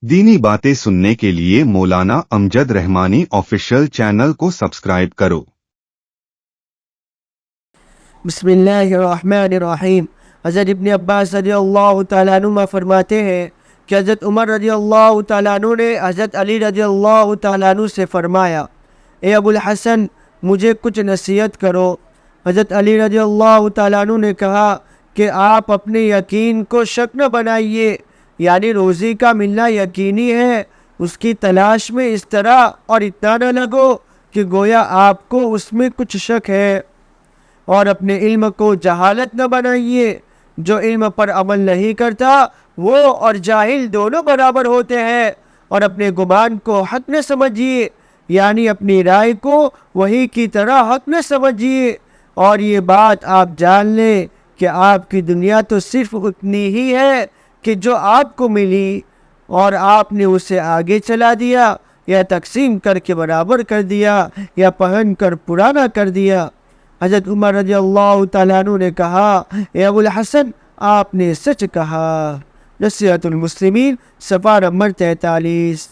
दीनी बातें सुनने के लिए मौलाना अमजद रहमानी ऑफिशियल चैनल को सब्सक्राइब करो। बिस्मिल्लाहिर्रहमानिर्रहीम। हज़रत इब्न अब्बास रज़ी अल्लाह तआला अन्हुमा फरमाते हैं कि हज़रत उमर रज़ी अल्लाह तआला अन्हु ने हज़रत अली रज़ी अल्लाह तआला अन्हु से फरमाया, ए अबुल हसन, मुझे कुछ नसीहत करो। हज़रत अली रज़ी अल्लाह तआला अन्हु ने कहा कि आप अपने यकीन को शक न बनाइए, यानी रोज़ी का मिलना यकीनी है, उसकी तलाश में इस तरह और इतना न लगो कि गोया आपको उसमें कुछ शक है। और अपने इल्म को जहालत न बनाइए, जो इल्म पर अमल नहीं करता वो और जाहिल दोनों बराबर होते हैं। और अपने गुमान को हक न समझिए, यानी अपनी राय को वही की तरह हक न समझिए। और ये बात आप जान लें कि आपकी दुनिया तो सिर्फ उतनी ही है कि जो आपको मिली और आपने उसे आगे चला दिया या तकसीम करके बराबर कर दिया या पहन कर पुराना कर दिया। हज़रत उमर रज़ी अल्लाह तआला अन्हु ने कहा, ए अबुल हसन, आपने सच कहा। नसीहतुल मुस्लिमीन, सफ़ा नंबर 43।